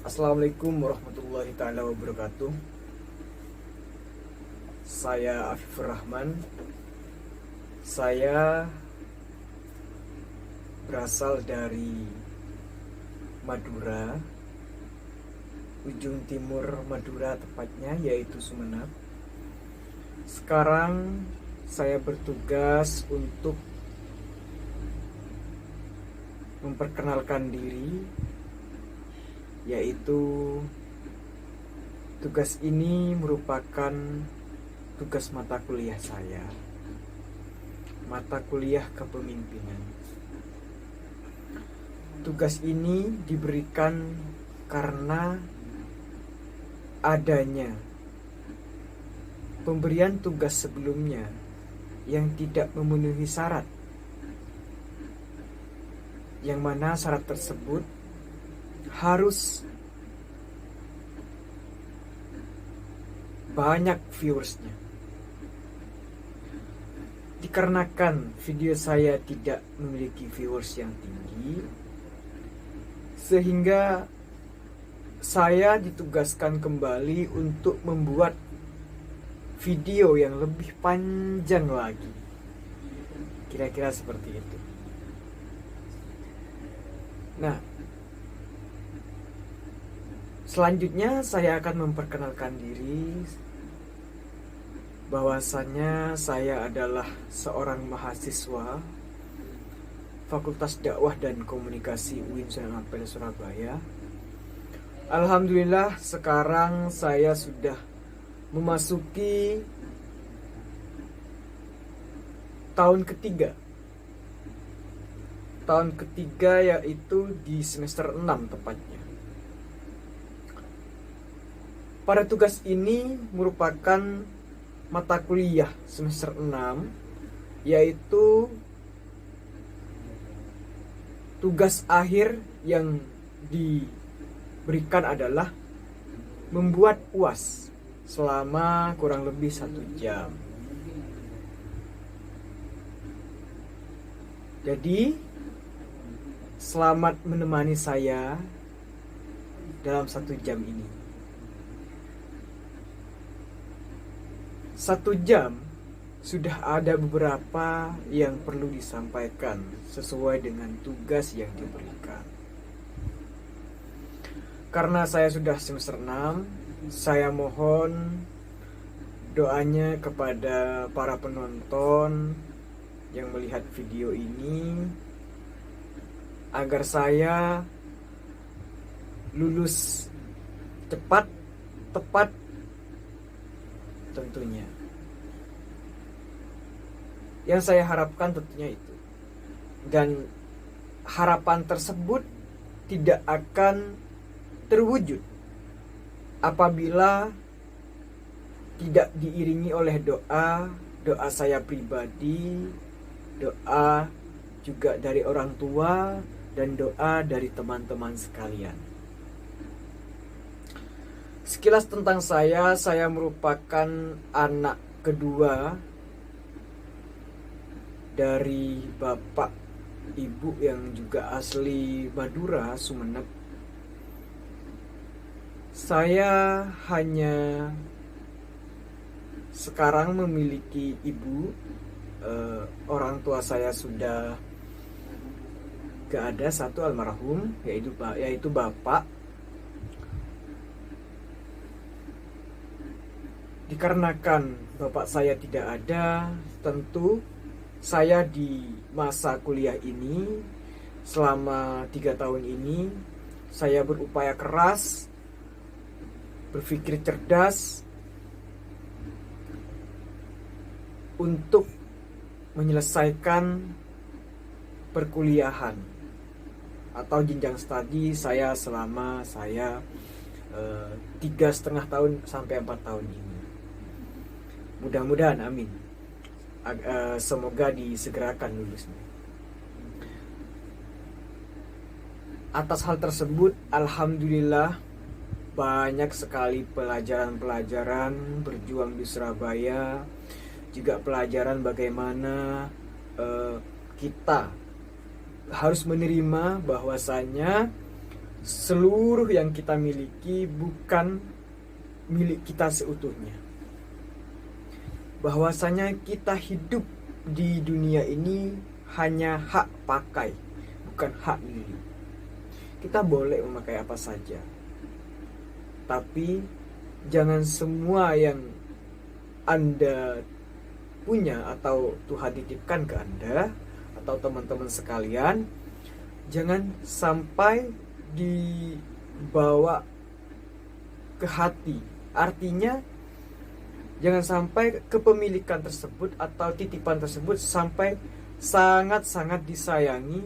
Assalamualaikum warahmatullahi taala wabarakatuh. Saya Afifur Rahman. Saya berasal dari Madura, ujung timur Madura tepatnya, yaitu Sumeneb. Sekarang saya bertugas untuk memperkenalkan diri, yaitu tugas ini merupakan tugas mata kuliah saya, mata kuliah kepemimpinan. Tugas ini diberikan karena adanya pemberian tugas sebelumnya yang tidak memenuhi syarat, yang mana syarat tersebut harus banyak viewersnya. Dikarenakan video saya tidak memiliki viewers yang tinggi, sehingga saya ditugaskan kembali untuk membuat video yang lebih panjang lagi. Kira-kira seperti itu. Nah, selanjutnya saya akan memperkenalkan diri, bahwasannya saya adalah seorang mahasiswa Fakultas Dakwah dan Komunikasi UIN Sunan Ampel Surabaya. Alhamdulillah sekarang saya sudah memasuki tahun ketiga. Tahun ketiga, yaitu di semester 6 tepatnya. Pada tugas ini merupakan mata kuliah semester 6, yaitu tugas akhir yang diberikan adalah membuat UAS selama kurang lebih 1 jam. Jadi, selamat menemani saya dalam 1 jam ini. 1 jam sudah ada beberapa yang perlu disampaikan sesuai dengan tugas yang diberikan. Karena saya sudah semester 6, saya mohon doanya kepada para penonton yang melihat video ini agar saya lulus cepat, tepat tentunya. Yang saya harapkan tentunya itu. Dan harapan tersebut tidak akan terwujud apabila tidak diiringi oleh doa saya pribadi, doa juga dari orang tua, dan doa dari teman-teman sekalian. Sekilas tentang saya merupakan anak kedua dari bapak ibu yang juga asli Madura, Sumeneb. Saya hanya sekarang memiliki ibu. Orang tua saya sudah gak ada, satu almarhum, yaitu bapak. Dikarenakan bapak saya tidak ada, tentu saya di masa kuliah ini, selama 3 tahun ini, saya berupaya keras, berpikir cerdas untuk menyelesaikan perkuliahan atau jenjang studi saya selama 3,5 tahun sampai 4 tahun ini. Mudah-mudahan, amin. Semoga disegerakan lulusnya. Atas hal tersebut, alhamdulillah banyak sekali pelajaran-pelajaran berjuang di Surabaya, juga pelajaran bagaimana kita harus menerima bahwasanya seluruh yang kita miliki bukan milik kita seutuhnya. Bahwasanya kita hidup di dunia ini hanya hak pakai, bukan hak milik. Kita boleh memakai apa saja, tapi jangan semua yang Anda punya atau Tuhan titipkan ke Anda atau teman-teman sekalian, jangan sampai dibawa ke hati. Artinya jangan sampai kepemilikan tersebut atau titipan tersebut sampai sangat-sangat disayangi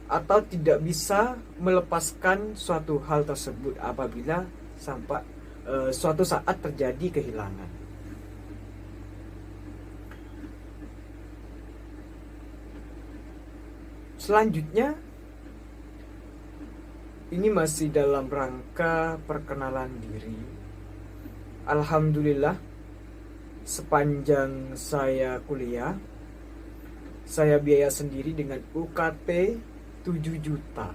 atau tidak bisa melepaskan suatu hal tersebut apabila sampai suatu saat terjadi kehilangan. Selanjutnya, ini masih dalam rangka perkenalan diri. Alhamdulillah, sepanjang saya kuliah, saya biaya sendiri dengan UKT 7 juta.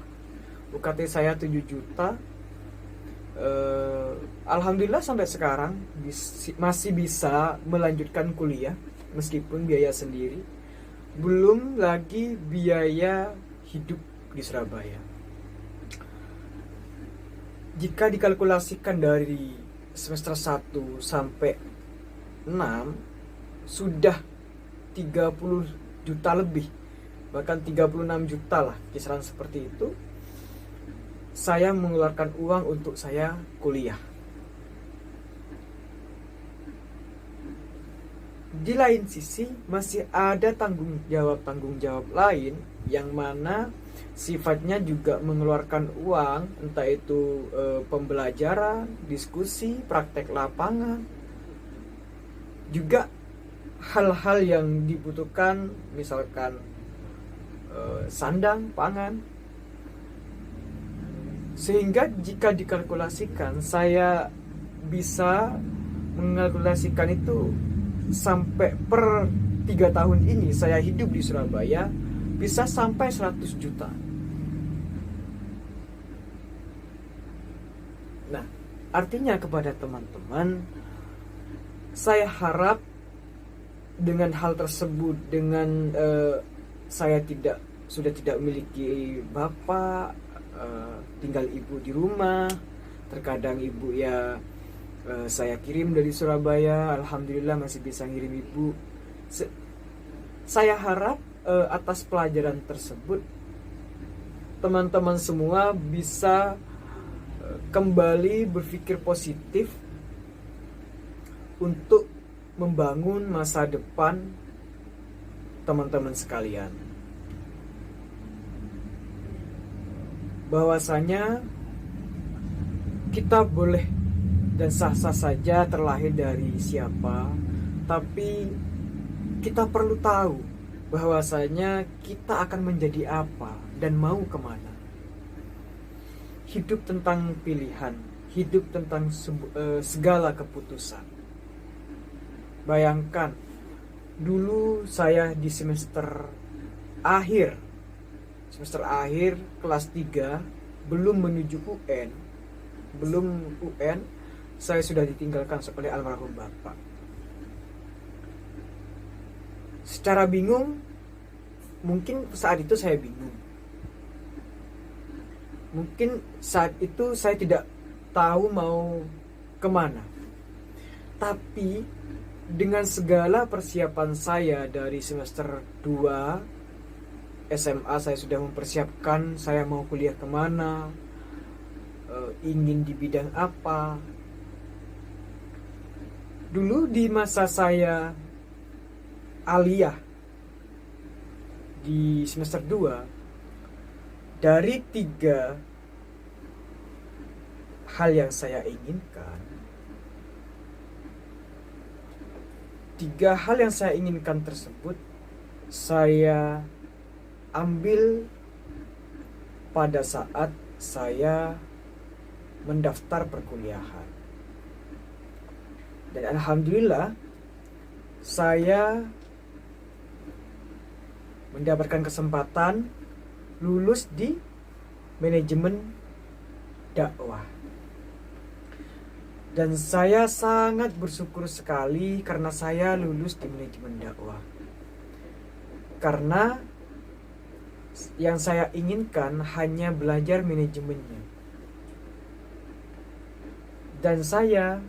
UKT saya 7 juta. Alhamdulillah sampai sekarang masih bisa melanjutkan kuliah meskipun biaya sendiri. Belum lagi biaya hidup di Surabaya. Jika dikalkulasikan dari semester 1 sampai 6 sudah 30 juta lebih, bahkan 36 juta lah, kisaran seperti itu. Saya mengeluarkan uang untuk saya kuliah. Di lain sisi masih ada tanggung jawab lain yang mana sifatnya juga mengeluarkan uang, entah itu pembelajaran, diskusi, praktek lapangan, juga hal-hal yang dibutuhkan, misalkan sandang, pangan. Sehingga jika dikalkulasikan, saya bisa mengalkulasikan itu sampai per 3 tahun ini saya hidup di Surabaya bisa sampai 100 juta. Nah, artinya kepada teman-teman, saya harap dengan hal tersebut, dengan saya sudah tidak memiliki bapak, tinggal ibu di rumah, terkadang ibu ya saya kirim dari Surabaya, alhamdulillah masih bisa ngirim ibu. Saya harap atas pelajaran tersebut teman-teman semua bisa kembali berpikir positif untuk membangun masa depan teman-teman sekalian. Bahwasanya kita boleh dan sah-sah saja terlahir dari siapa, tapi kita perlu tahu bahwasanya kita akan menjadi apa dan mau kemana. Hidup tentang pilihan, hidup tentang segala keputusan. Bayangkan, dulu saya di semester akhir kelas 3, belum menuju UN, saya sudah ditinggalkan oleh almarhum bapak. Secara bingung, mungkin saat itu saya bingung. Mungkin saat itu saya tidak tahu mau kemana. Tapi dengan segala persiapan saya dari semester 2 SMA, saya sudah mempersiapkan saya mau kuliah kemana, ingin di bidang apa. Dulu di masa saya aliyah di semester 2, dari 3 hal yang saya inginkan, 3 hal yang saya inginkan tersebut saya ambil pada saat saya mendaftar perkuliahan. Dan alhamdulillah saya mendapatkan kesempatan lulus di manajemen dakwah. Dan saya sangat bersyukur sekali karena saya lulus di manajemen dakwah. Karena yang saya inginkan hanya belajar manajemennya. Dan saya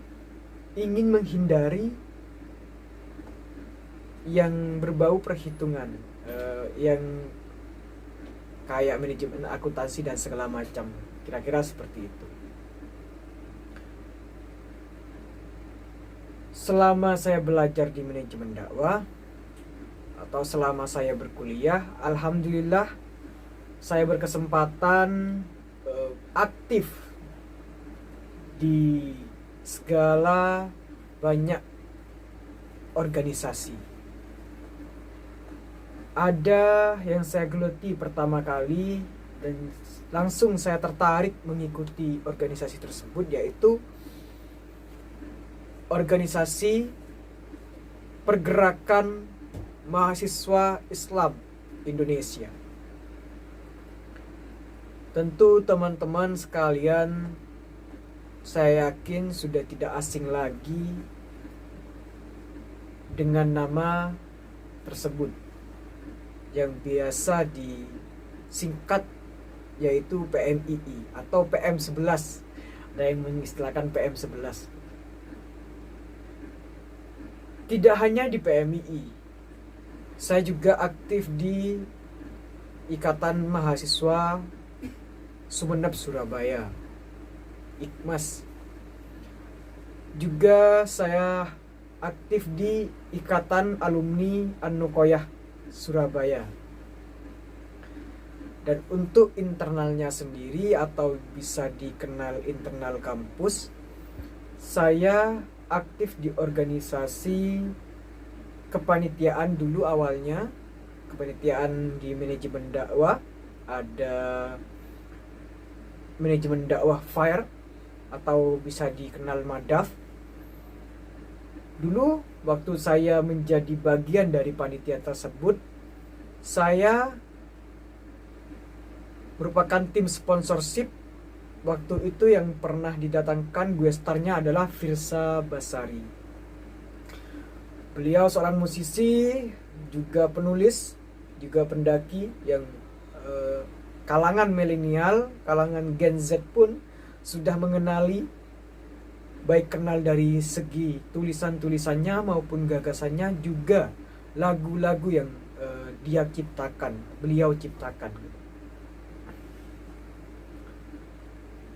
ingin menghindari yang berbau perhitungan, yang kayak manajemen akuntansi dan segala macam. Kira-kira seperti itu. Selama saya belajar di manajemen dakwah atau selama saya berkuliah, alhamdulillah saya berkesempatan aktif di segala banyak organisasi. Ada yang saya geluti pertama kali dan langsung saya tertarik mengikuti organisasi tersebut, yaitu organisasi Pergerakan Mahasiswa Islam Indonesia. Tentu teman-teman sekalian, saya yakin sudah tidak asing lagi dengan nama tersebut yang biasa disingkat yaitu PMII atau PM11. Ada yang mengistilahkan PM11. Tidak hanya di PMII, saya juga aktif di Ikatan Mahasiswa Sumeneb Surabaya, IKMAS. Juga saya aktif di Ikatan Alumni An-Nukoyah Surabaya. Dan untuk internalnya sendiri atau bisa dikenal internal kampus, saya aktif di organisasi kepanitiaan dulu awalnya, kepanitiaan di manajemen dakwah. Ada manajemen dakwah FIRE atau bisa dikenal MADAF. Dulu waktu saya menjadi bagian dari panitia tersebut, saya merupakan tim sponsorship. Waktu itu yang pernah didatangkan guestarnya adalah Firsa Basari. Beliau seorang musisi, juga penulis, juga pendaki yang kalangan milenial, kalangan Gen Z pun sudah mengenali, baik kenal dari segi tulisan-tulisannya maupun gagasannya, juga lagu-lagu yang beliau ciptakan.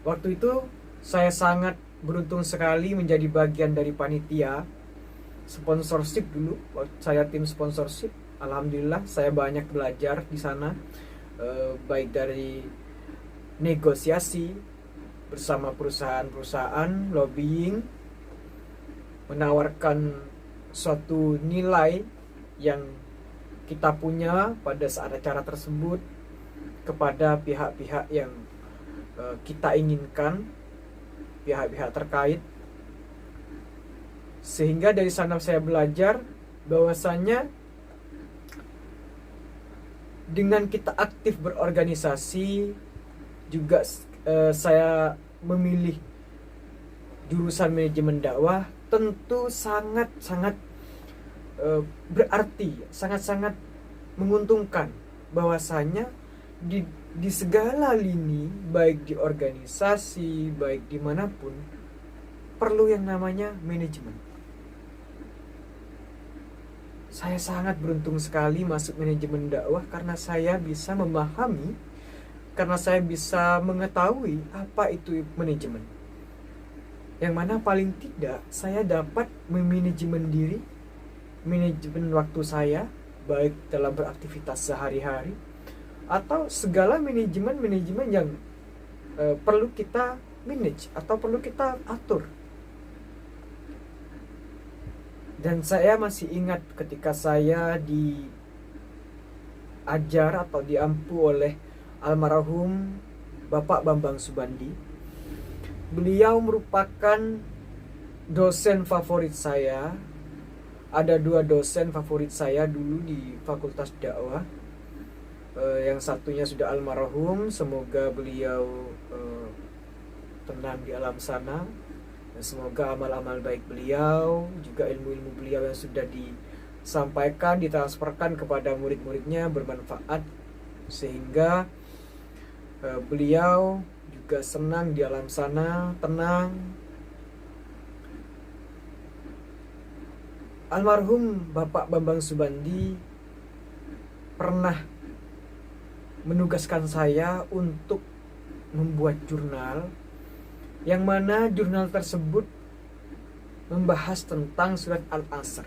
Waktu itu saya sangat beruntung sekali menjadi bagian dari panitia sponsorship dulu. Waktu saya tim sponsorship, alhamdulillah saya banyak belajar di sana, baik dari negosiasi bersama perusahaan-perusahaan, lobbying, menawarkan suatu nilai yang kita punya pada saat acara tersebut kepada pihak-pihak yang kita inginkan, pihak-pihak terkait. Sehingga dari sana saya belajar bahwasannya dengan kita aktif berorganisasi, juga saya memilih jurusan manajemen dakwah, tentu sangat-sangat berarti, sangat-sangat menguntungkan bahwasanya di segala lini, baik di organisasi, baik dimanapun, perlu yang namanya manajemen. Saya sangat beruntung sekali masuk manajemen dakwah karena saya bisa memahami, karena saya bisa mengetahui apa itu manajemen. Yang mana paling tidak saya dapat memanajemen diri, manajemen waktu saya, baik dalam beraktivitas sehari-hari atau segala manajemen yang perlu kita manage atau perlu kita atur. Dan saya masih ingat ketika saya diajar atau diampu oleh almarhum Bapak Bambang Subandi. Beliau merupakan dosen favorit saya. Ada 2 dosen favorit saya dulu di Fakultas Dakwah. Yang satunya sudah almarhum, semoga beliau tenang di alam sana. Dan semoga amal-amal baik beliau, juga ilmu-ilmu beliau yang sudah disampaikan, ditransferkan kepada murid-muridnya bermanfaat, sehingga beliau juga senang di alam sana, tenang. Almarhum Bapak Bambang Subandi pernah menugaskan saya untuk membuat jurnal, yang mana jurnal tersebut membahas tentang surat Al-Asr.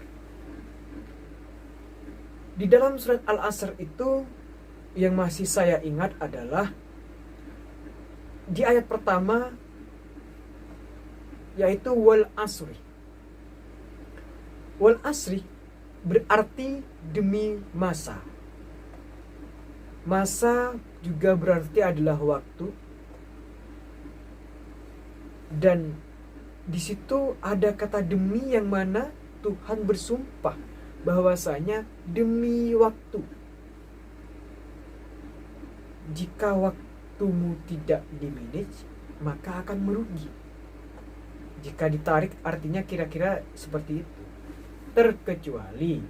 Di dalam surat Al-Asr itu yang masih saya ingat adalah di ayat pertama, yaitu wal asri. Wal asri berarti demi masa. Masa juga berarti adalah waktu. Dan di situ ada kata demi, yang mana Tuhan bersumpah bahwasanya demi waktu. Jika waktumu tidak dimanage, maka akan merugi. Jika ditarik artinya kira-kira seperti itu. Terkecuali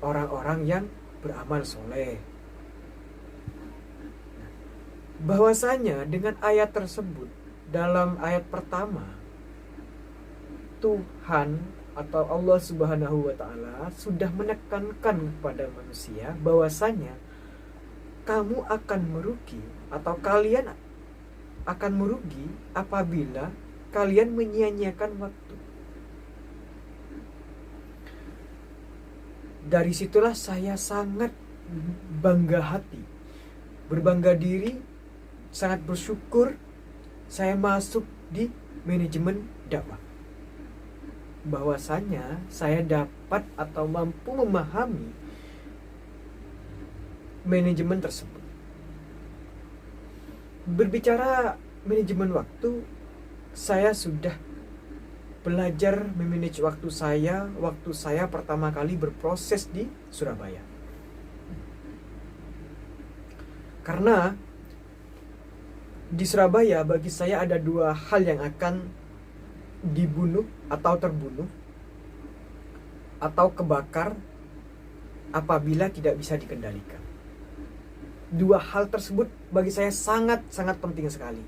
orang-orang yang beramal soleh. Bahwasanya dengan ayat tersebut, dalam ayat pertama, Tuhan atau Allah Subhanahu wa Ta'ala sudah menekankan kepada manusia bahwasanya kamu akan merugi, atau kalian akan merugi apabila kalian menyia-nyiakan waktu. Dari situlah saya sangat bangga hati, berbangga diri, sangat bersyukur saya masuk di manajemen dakwah. Bahwasanya saya dapat atau mampu memahami manajemen tersebut. Berbicara manajemen waktu, saya sudah belajar memanage waktu saya pertama kali berproses di Surabaya. Karena di Surabaya bagi saya ada dua hal yang akan dibunuh atau terbunuh atau kebakar apabila tidak bisa dikendalikan. Dua hal tersebut bagi saya sangat-sangat penting sekali.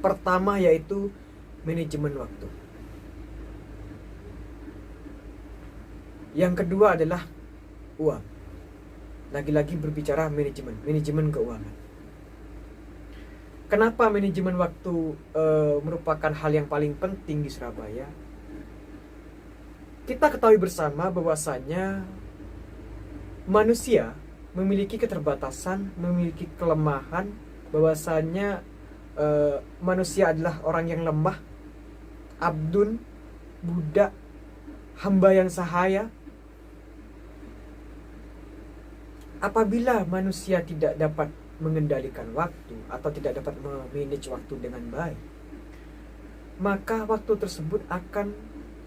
Pertama yaitu manajemen waktu. Yang kedua adalah uang. Lagi-lagi berbicara manajemen keuangan. Kenapa manajemen waktu merupakan hal yang paling penting di Surabaya? Kita ketahui bersama bahwasanya manusia memiliki keterbatasan, memiliki kelemahan, bahwasanya manusia adalah orang yang lemah, abdun, budak, hamba yang sahaya. Apabila manusia tidak dapat mengendalikan waktu atau tidak dapat memanage waktu dengan baik, maka waktu tersebut akan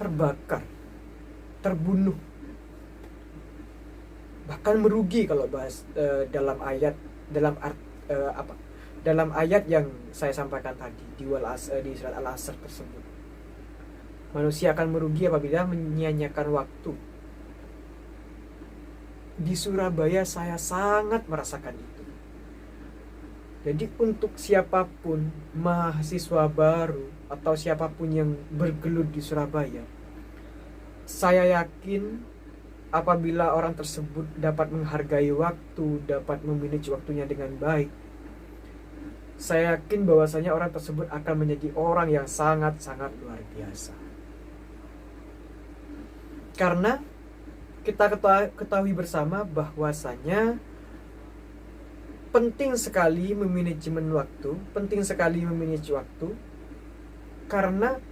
terbakar, terbunuh, bahkan merugi kalau bahas dalam ayat yang saya sampaikan tadi di surat Al-Asr tersebut. Manusia akan merugi apabila menyia-nyiakan waktu. Di Surabaya saya sangat merasakan itu. Jadi untuk siapapun, mahasiswa baru atau siapapun yang bergelut di Surabaya, saya yakin apabila orang tersebut dapat menghargai waktu, dapat memanage waktunya dengan baik, saya yakin bahwasanya orang tersebut akan menjadi orang yang sangat-sangat luar biasa. Karena kita ketahui bersama bahwasanya penting sekali memanajemen waktu, penting sekali memanage waktu, karena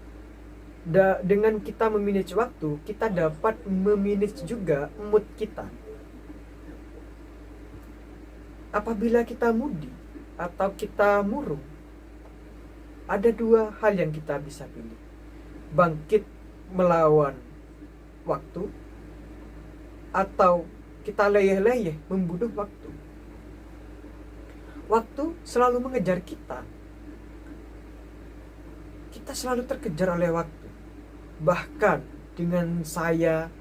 dengan kita memanage waktu, kita dapat memanage juga mood kita. Apabila kita moody atau kita murung, ada dua hal yang kita bisa pilih: bangkit melawan waktu atau kita leyeh-leyeh membunuh waktu. Waktu selalu mengejar kita. Kita selalu terkejar oleh waktu. Bahkan dengan saya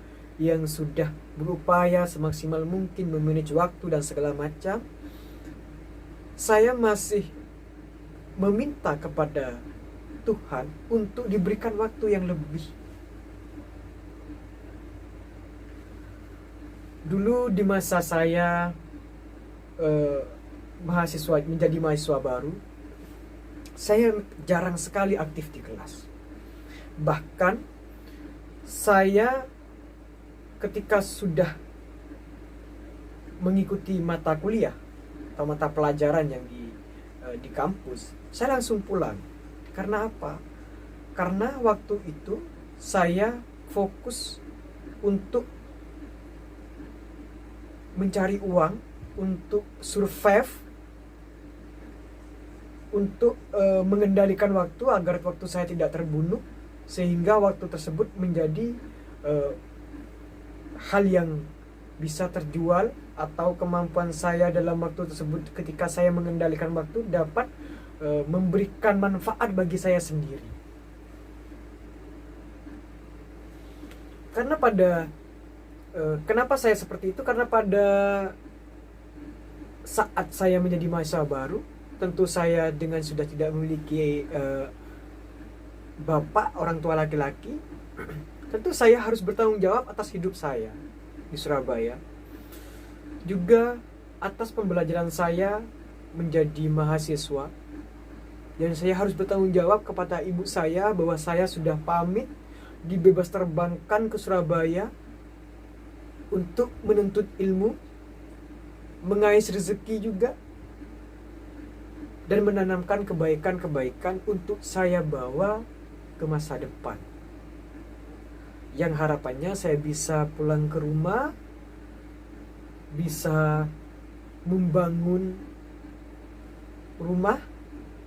yang sudah berupaya semaksimal mungkin memanage waktu dan segala macam, saya masih meminta kepada Tuhan untuk diberikan waktu yang lebih. Dulu di masa saya menjadi mahasiswa baru, saya jarang sekali aktif di kelas. Bahkan saya ketika sudah mengikuti mata kuliah atau mata pelajaran yang di kampus, saya langsung pulang. Karena apa? Karena waktu itu saya fokus untuk mencari uang, untuk survive, untuk mengendalikan waktu agar waktu saya tidak terbunuh, sehingga waktu tersebut menjadi hal yang bisa terjual, atau kemampuan saya dalam waktu tersebut ketika saya mengendalikan waktu dapat memberikan manfaat bagi saya sendiri. Karena kenapa saya seperti itu? Karena pada saat saya menjadi mahasiswa baru, tentu saya dengan sudah tidak memiliki bapak, orang tua laki-laki, tentu saya harus bertanggung jawab atas hidup saya di Surabaya, juga atas pembelajaran saya menjadi mahasiswa. Dan saya harus bertanggung jawab kepada ibu saya bahwa saya sudah pamit dibebas terbangkan ke Surabaya untuk menuntut ilmu, mengais rezeki juga, dan menanamkan kebaikan-kebaikan untuk saya bawa ke masa depan. Yang harapannya saya bisa pulang ke rumah, bisa membangun rumah,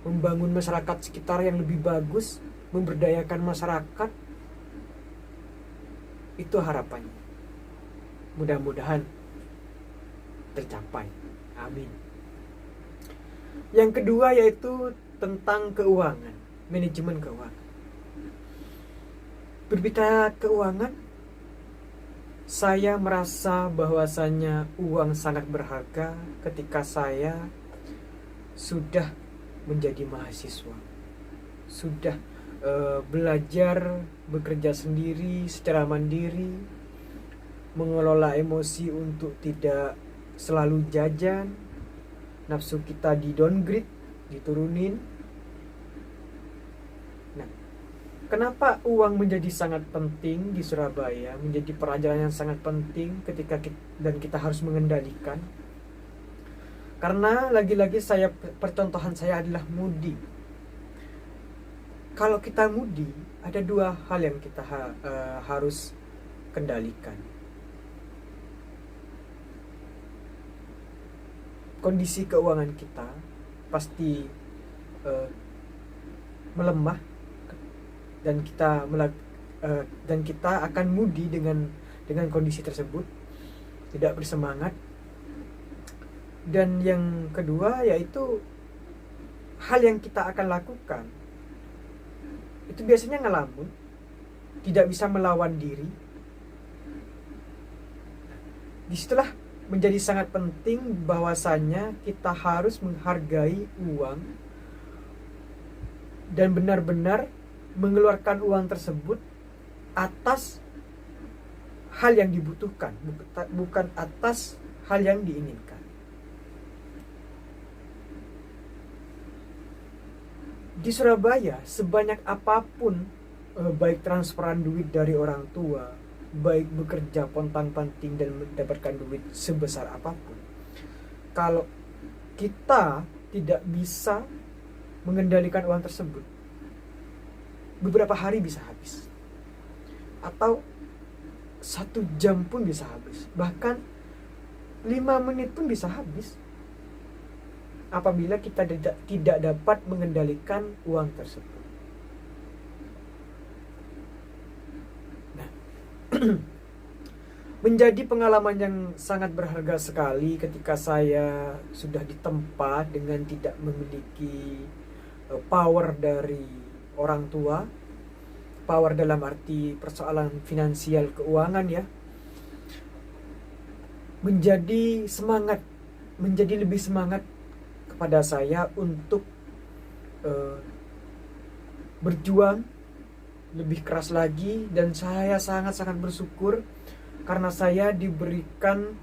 membangun masyarakat sekitar yang lebih bagus, memberdayakan masyarakat. Itu harapannya. Mudah-mudahan tercapai. Amin. Yang kedua yaitu tentang keuangan, manajemen keuangan. Berbicara keuangan, saya merasa bahwasannya uang sangat berharga ketika saya sudah menjadi mahasiswa, sudah belajar bekerja sendiri secara mandiri, mengelola emosi untuk tidak selalu jajan, nafsu kita di downgrade, diturunin. Nah, kenapa uang menjadi sangat penting di Surabaya, menjadi pelajaran yang sangat penting ketika kita harus mengendalikan? Karena lagi-lagi percontohan saya adalah mudi. Kalau kita mudi, ada dua hal yang kita harus kendalikan. Kondisi keuangan kita pasti melemah, dan kita akan mudi dengan kondisi tersebut, tidak bersemangat. Dan yang kedua yaitu hal yang kita akan lakukan itu biasanya ngelamun, tidak bisa melawan diri. Disitulah menjadi sangat penting bahwasannya kita harus menghargai uang dan benar-benar mengeluarkan uang tersebut atas hal yang dibutuhkan, bukan atas hal yang diinginkan. Di Surabaya, sebanyak apapun baik transferan duit dari orang tua, baik bekerja pontang-panting dan mendapatkan duit sebesar apapun, kalau kita tidak bisa mengendalikan uang tersebut, beberapa hari bisa habis, atau 1 jam pun bisa habis, bahkan 5 menit pun bisa habis apabila kita tidak dapat mengendalikan uang tersebut. Nah, Menjadi pengalaman yang sangat berharga sekali ketika saya sudah ditempa dengan tidak memiliki power dari orang tua. Power dalam arti persoalan finansial keuangan ya. Menjadi lebih semangat kepada saya untuk berjuang lebih keras lagi, dan saya sangat-sangat bersyukur karena saya diberikan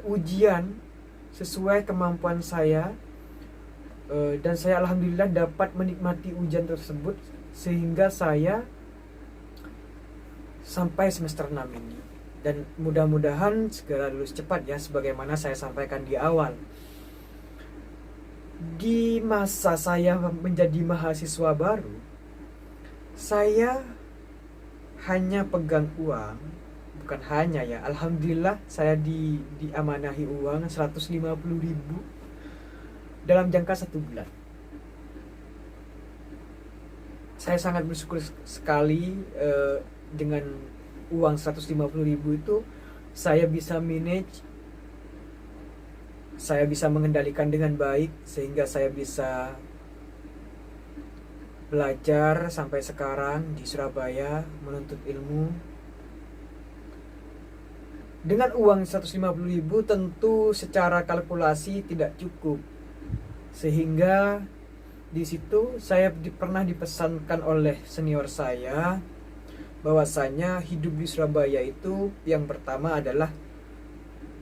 ujian sesuai kemampuan saya, dan saya alhamdulillah dapat menikmati ujian tersebut sehingga saya sampai semester 6 ini, dan mudah-mudahan segera lulus cepat ya, sebagaimana saya sampaikan di awal. Di masa saya menjadi mahasiswa baru, saya hanya pegang uang, bukan hanya ya, alhamdulillah saya diamanahi uang 150.000 dalam jangka 1 bulan. Saya sangat bersyukur sekali dengan uang 150.000 itu saya bisa manage, saya bisa mengendalikan dengan baik sehingga saya bisa belajar sampai sekarang di Surabaya menuntut ilmu. Dengan uang 150.000 tentu secara kalkulasi tidak cukup, sehingga di situ saya pernah dipesankan oleh senior saya bahwasanya hidup di Surabaya itu yang pertama adalah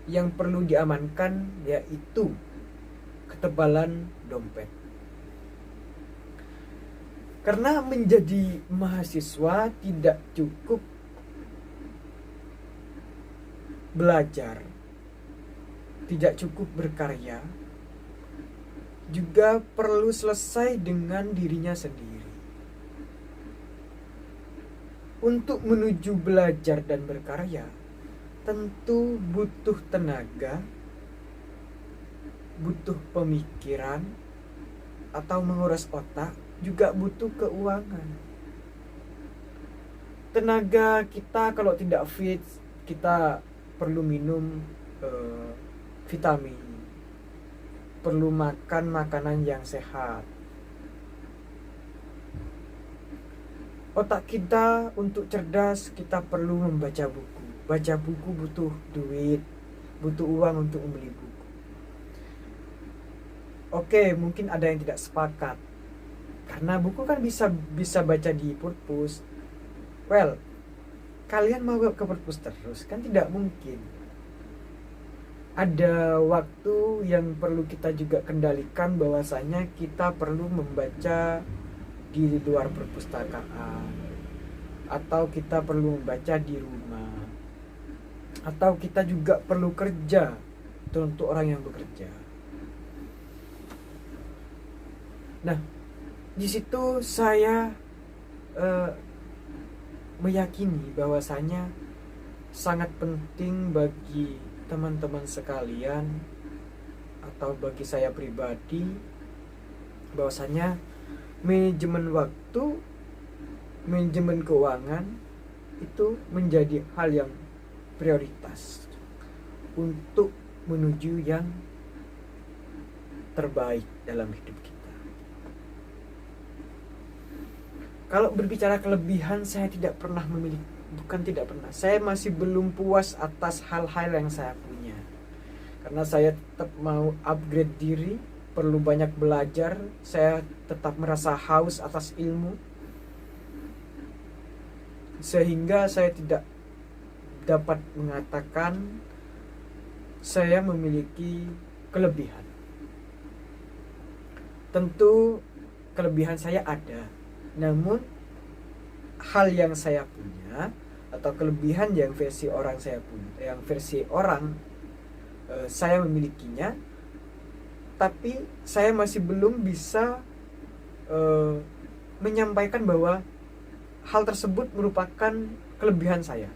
yang perlu diamankan yaitu ketebalan dompet. Karena menjadi mahasiswa tidak cukup belajar, tidak cukup berkarya, juga perlu selesai dengan dirinya sendiri. Untuk menuju belajar dan berkarya, tentu butuh tenaga, butuh pemikiran, atau menguras otak, juga butuh keuangan. Tenaga kita kalau tidak fit, kita perlu minum vitamin, perlu makan makanan yang sehat. Otak kita untuk cerdas, kita perlu membaca buku. Baca buku butuh duit, butuh uang untuk membeli buku. Oke, mungkin ada yang tidak sepakat, karena buku kan bisa baca di perpus. Well, kalian mau ke perpus terus kan tidak mungkin. Ada waktu yang perlu kita juga kendalikan, bahwasanya kita perlu membaca di luar perpustakaan, atau kita perlu membaca di rumah, atau kita juga perlu kerja untuk orang yang bekerja. Nah, di situ saya meyakini bahwasanya sangat penting bagi teman-teman sekalian atau bagi saya pribadi, bahwasanya manajemen waktu, manajemen keuangan itu menjadi hal yang prioritas untuk menuju yang terbaik dalam hidup kita. Kalau berbicara kelebihan, saya tidak pernah memiliki, bukan tidak pernah, saya masih belum puas atas hal-hal yang saya punya. Karena saya tetap mau upgrade diri, perlu banyak belajar, saya tetap merasa haus atas ilmu, sehingga saya tidak dapat mengatakan saya memiliki kelebihan. Tentu kelebihan saya ada, namun hal yang saya punya atau kelebihan yang versi orang saya punya, yang versi orang saya memilikinya, tapi saya masih belum bisa menyampaikan bahwa hal tersebut merupakan kelebihan saya.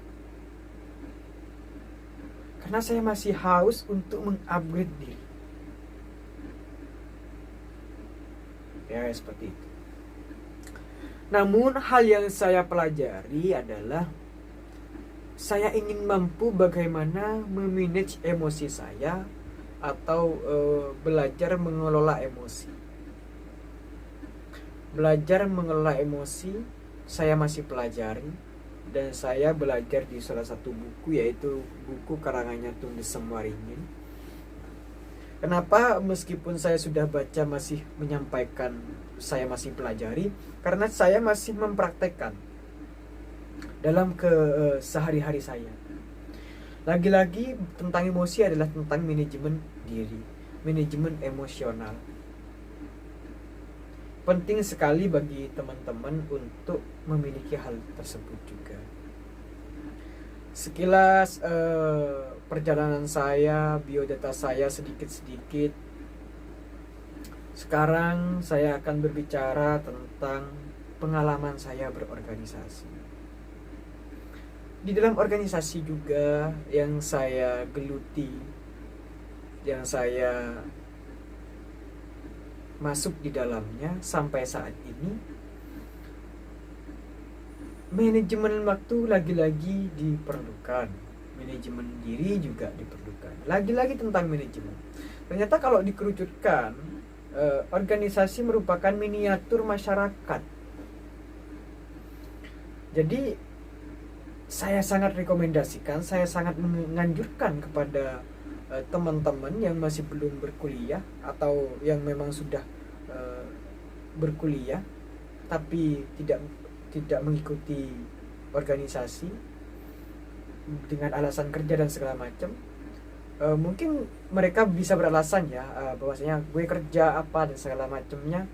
Karena saya masih haus untuk mengupgrade diri. Ya, seperti itu. Namun hal yang saya pelajari adalah saya ingin mampu bagaimana memanage emosi saya atau belajar mengelola emosi. Belajar mengelola emosi saya masih pelajari, dan saya belajar di salah satu buku, yaitu buku karangannya Tun Desem Waringin. Kenapa meskipun saya sudah baca masih menyampaikan saya masih pelajari? Karena saya masih mempraktekkan dalam sehari-hari saya. Lagi-lagi tentang emosi adalah tentang manajemen diri, manajemen emosional. Penting sekali bagi teman-teman untuk memiliki hal tersebut juga. Sekilas perjalanan saya, biodata saya sedikit-sedikit. Sekarang saya akan berbicara tentang pengalaman saya berorganisasi. Di dalam organisasi juga yang saya geluti, yang saya masuk di dalamnya sampai saat ini, manajemen waktu lagi-lagi diperlukan, manajemen diri juga diperlukan. Lagi-lagi tentang manajemen. Ternyata kalau dikerucutkan, organisasi merupakan miniatur masyarakat. Jadi saya sangat rekomendasikan, saya sangat menganjurkan kepada teman-teman yang masih belum berkuliah atau yang memang sudah berkuliah tapi tidak mengikuti organisasi dengan alasan kerja dan segala macam. Mungkin mereka bisa beralasan ya, bahwasanya gue kerja apa dan segala macamnya,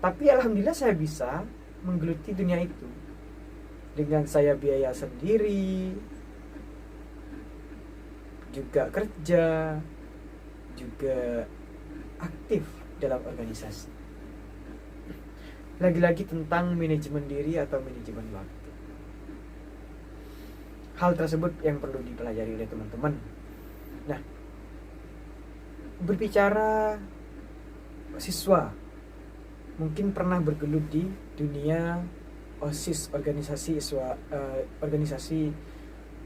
tapi alhamdulillah saya bisa menggeluti dunia itu dengan saya biaya sendiri, juga kerja, juga aktif dalam organisasi. Lagi-lagi tentang manajemen diri atau manajemen waktu. Hal tersebut yang perlu dipelajari oleh teman-teman. Nah, berbicara siswa, mungkin pernah bergelut di dunia OSIS, organisasi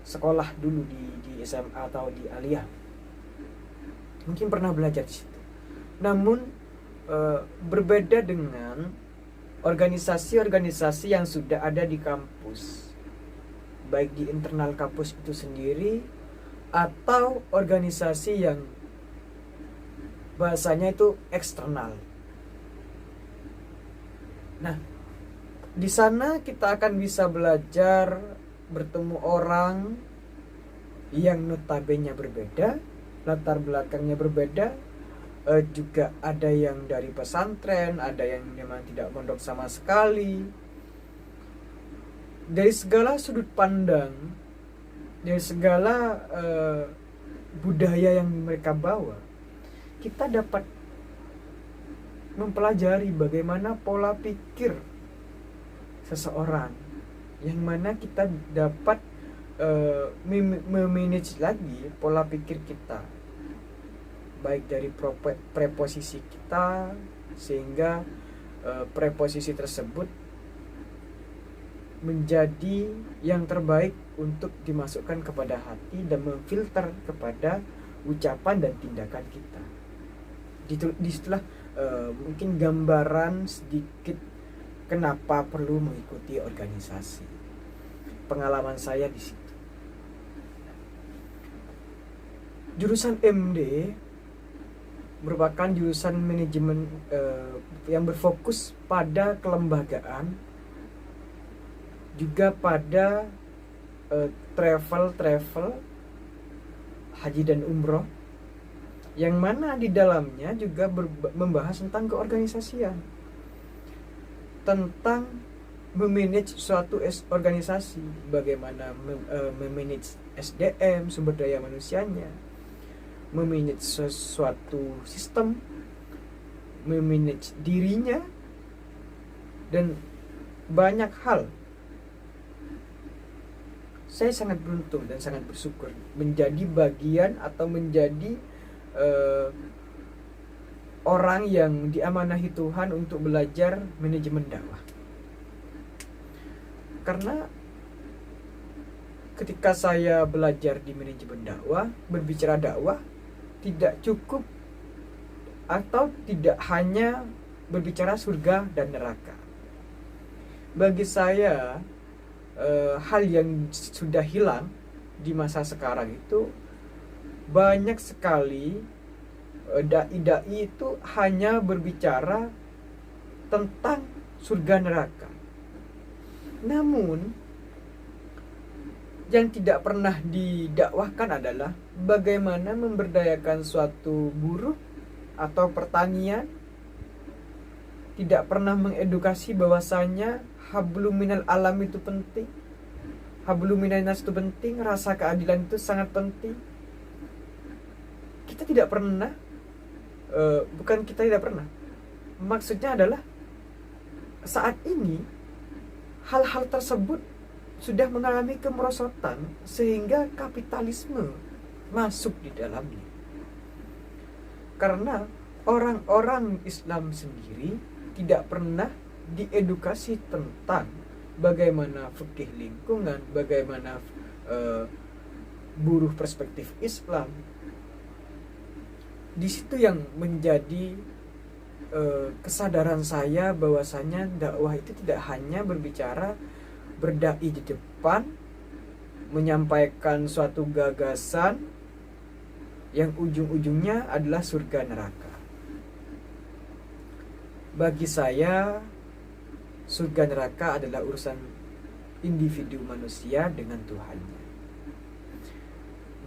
sekolah dulu di SMA atau di Aliyah. Mungkin pernah belajar di situ. Namun berbeda dengan organisasi-organisasi yang sudah ada di kampus, baik di internal kampus itu sendiri atau organisasi yang bahasanya itu eksternal. Nah, di sana kita akan bisa belajar bertemu orang yang notabene berbeda, latar belakangnya berbeda, juga ada yang dari pesantren, ada yang memang tidak mondok sama sekali. Dari segala sudut pandang, dari segala budaya yang mereka bawa, kita dapat mempelajari bagaimana pola pikir seseorang, yang mana kita dapat memanage lagi pola pikir kita, baik dari preposisi kita, sehingga preposisi tersebut menjadi yang terbaik untuk dimasukkan kepada hati dan memfilter kepada ucapan dan tindakan kita. Disitulah mungkin gambaran sedikit kenapa perlu mengikuti organisasi. Pengalaman saya di situ. Jurusan MD merupakan jurusan manajemen yang berfokus pada kelembagaan, juga pada travel haji dan umroh, yang mana di dalamnya juga membahas tentang keorganisasian, tentang memanage suatu organisasi, bagaimana memanage SDM, sumber daya manusianya, memanage sesuatu sistem, memanage dirinya, dan banyak hal. Saya sangat beruntung dan sangat bersyukur menjadi bagian atau menjadi orang yang diamanahi Tuhan untuk belajar manajemen dakwah. Karena ketika saya belajar di manajemen dakwah, berbicara dakwah tidak cukup atau tidak hanya berbicara surga dan neraka. Bagi saya, hal yang sudah hilang di masa sekarang itu banyak sekali dai-dai itu hanya berbicara tentang surga neraka. Namun yang tidak pernah didakwahkan adalah bagaimana memberdayakan suatu buruh atau pertanian. Tidak pernah mengedukasi bahwasanya hablum minal alam itu penting, hablum minan nas itu penting, rasa keadilan itu sangat penting. Kita tidak pernah, bukan kita tidak pernah, maksudnya adalah saat ini hal-hal tersebut sudah mengalami kemerosotan sehingga kapitalisme masuk di dalamnya. Karena orang-orang Islam sendiri tidak pernah diedukasi tentang bagaimana fikih lingkungan, bagaimana buruh perspektif Islam. Di situ yang menjadi kesadaran saya bahwasanya dakwah itu tidak hanya berbicara berdai di depan, menyampaikan suatu gagasan yang ujung-ujungnya adalah surga neraka. Bagi saya, surga neraka adalah urusan individu manusia dengan Tuhannya.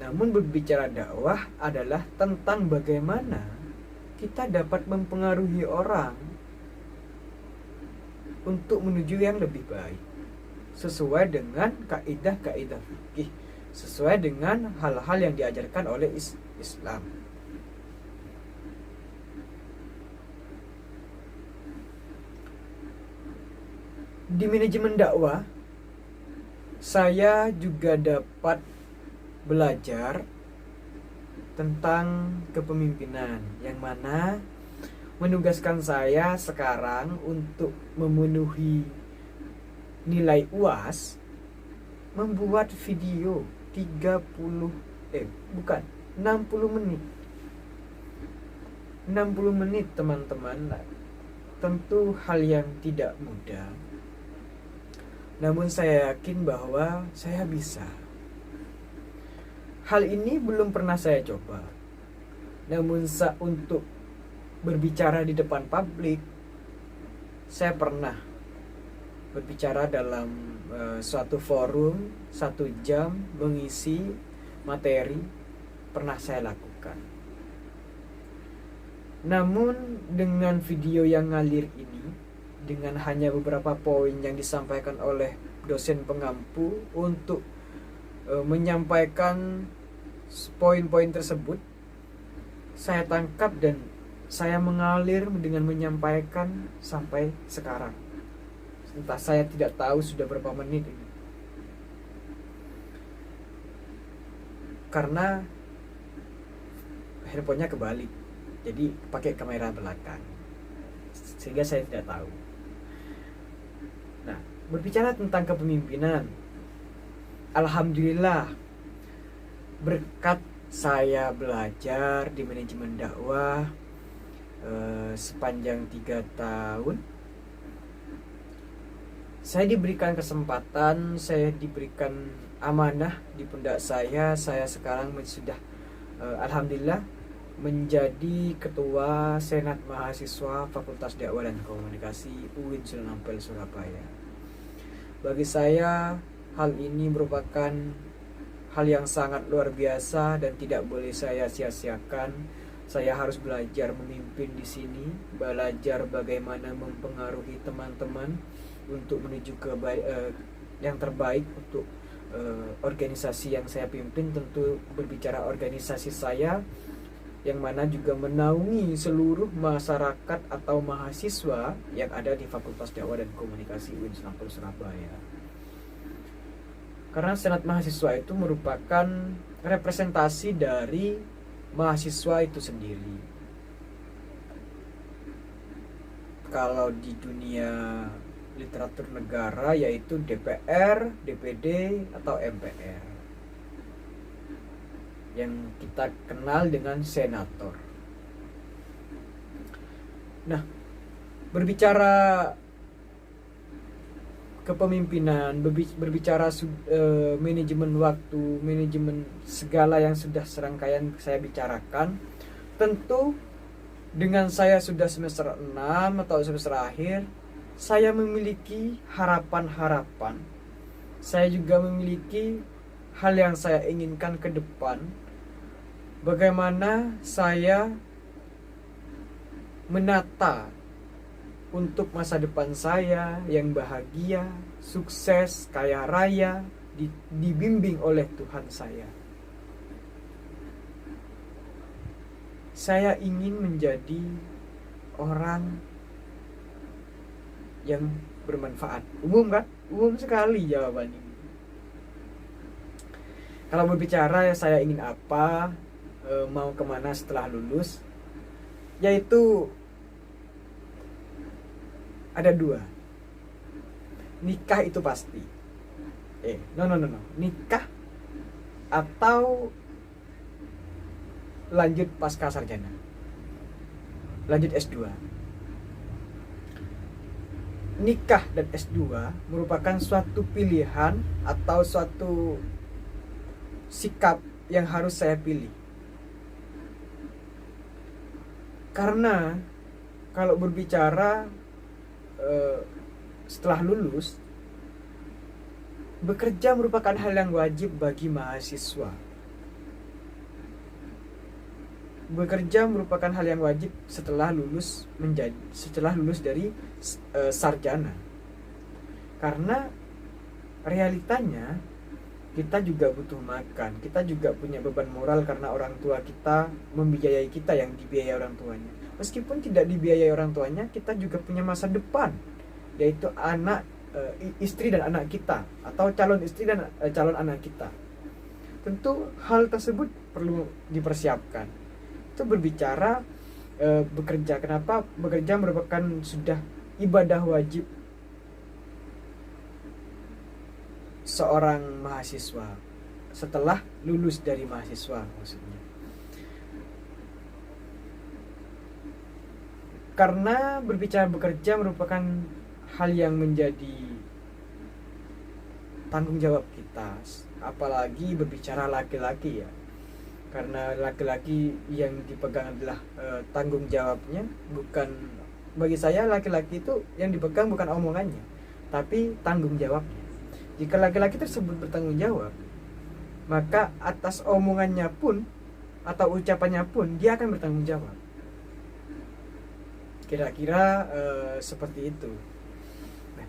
Namun berbicara dakwah adalah tentang bagaimana kita dapat mempengaruhi orang untuk menuju yang lebih baik, sesuai dengan kaidah-kaidah fikih, sesuai dengan hal-hal yang diajarkan oleh Islam. Di manajemen dakwah, saya juga dapat belajar tentang kepemimpinan, yang mana menugaskan saya sekarang untuk memenuhi nilai UAS, membuat video 60 menit 60 menit teman-teman. Tentu hal yang tidak mudah, namun saya yakin bahwa saya bisa. Hal ini belum pernah saya coba, namun untuk berbicara di depan publik, saya pernah berbicara dalam suatu forum 1 jam mengisi materi, pernah saya lakukan. Namun dengan video yang ngalir ini, dengan hanya beberapa poin yang disampaikan oleh dosen pengampu untuk menyampaikan poin-poin tersebut, saya tangkap dan saya mengalir dengan menyampaikan sampai sekarang. Entah saya tidak tahu sudah berapa menit ini. Karena handphonenya kebalik, jadi pakai kamera belakang, sehingga saya tidak tahu. Nah, berbicara tentang kepemimpinan, alhamdulillah berkat saya belajar di manajemen dakwah sepanjang 3 tahun, saya diberikan kesempatan, saya diberikan amanah di pundak saya sekarang sudah alhamdulillah menjadi ketua Senat Mahasiswa Fakultas Dakwah dan Komunikasi UIN Sunan Ampel Surabaya. Bagi saya hal ini merupakan hal yang sangat luar biasa dan tidak boleh saya sia-siakan. Saya harus belajar memimpin di sini, belajar bagaimana mempengaruhi teman-teman untuk menuju ke yang terbaik untuk organisasi yang saya pimpin. Tentu berbicara organisasi saya yang mana juga menaungi seluruh masyarakat atau mahasiswa yang ada di Fakultas Dakwah dan Komunikasi UIN Sunan Ampel Surabaya. Karena Senat Mahasiswa itu merupakan representasi dari mahasiswa itu sendiri. Kalau di dunia literatur negara, yaitu DPR, DPD, atau MPR, yang kita kenal dengan senator. Nah, berbicara kepemimpinan, berbicara manajemen waktu, manajemen segala yang sudah serangkaian saya bicarakan, tentu dengan saya sudah semester 6 atau semester akhir, saya memiliki harapan-harapan. Saya juga memiliki hal yang saya inginkan ke depan. Bagaimana saya menata untuk masa depan saya yang bahagia, sukses, kaya raya, dibimbing oleh Tuhan saya. Saya ingin menjadi orang yang bermanfaat. Umum kan? Umum sekali jawaban ini. Kalau berbicara saya ingin apa, mau kemana setelah lulus, yaitu ada 2. Nikah itu pasti. No. Nikah atau lanjut pasca sarjana, lanjut S2. Nikah dan S2 merupakan suatu pilihan atau suatu sikap yang harus saya pilih. Karena kalau berbicara setelah lulus, bekerja merupakan hal yang wajib bagi mahasiswa. Bekerja merupakan hal yang wajib setelah lulus dari sarjana. Karena realitanya kita juga butuh makan, kita juga punya beban moral karena orang tua kita membiayai kita yang dibiayai orang tuanya. Meskipun tidak dibiayai orang tuanya, kita juga punya masa depan, yaitu anak, istri dan anak kita, atau calon istri dan calon anak kita. Tentu hal tersebut perlu dipersiapkan. Itu berbicara bekerja. Kenapa bekerja merupakan sudah ibadah wajib seorang mahasiswa setelah lulus dari mahasiswa, maksudnya. Karena berbicara bekerja merupakan hal yang menjadi tanggung jawab kita, apalagi berbicara laki-laki ya. Karena laki-laki yang dipegang adalah tanggung jawabnya, bukan, bagi saya laki-laki itu yang dipegang bukan omongannya, tapi tanggung jawabnya. Jika laki-laki tersebut bertanggung jawab, maka atas omongannya pun atau ucapannya pun dia akan bertanggung jawab. Kira-kira seperti itu. Nah,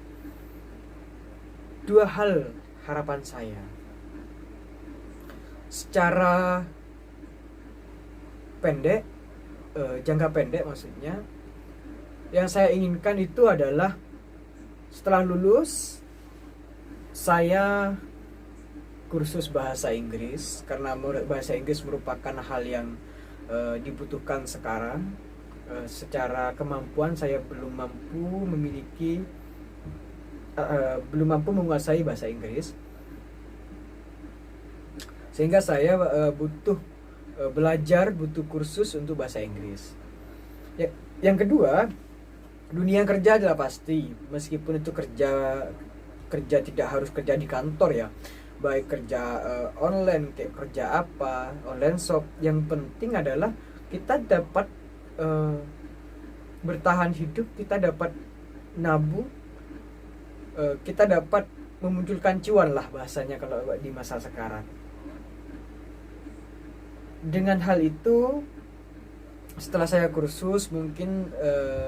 2 hal harapan saya. Secara pendek, jangka pendek maksudnya, yang saya inginkan itu adalah setelah lulus saya kursus bahasa Inggris, karena bahasa Inggris merupakan hal yang dibutuhkan sekarang. Secara kemampuan saya belum mampu menguasai bahasa Inggris, sehingga saya butuh belajar, butuh kursus untuk bahasa Inggris. Yang kedua, dunia kerja adalah pasti, meskipun itu kerja tidak harus kerja di kantor ya, baik kerja online, kayak kerja apa, online shop. Yang penting adalah kita dapat bertahan hidup, kita dapat nabung, kita dapat memunculkan cuan lah bahasanya kalau di masa sekarang. Dengan hal itu, setelah saya kursus, mungkin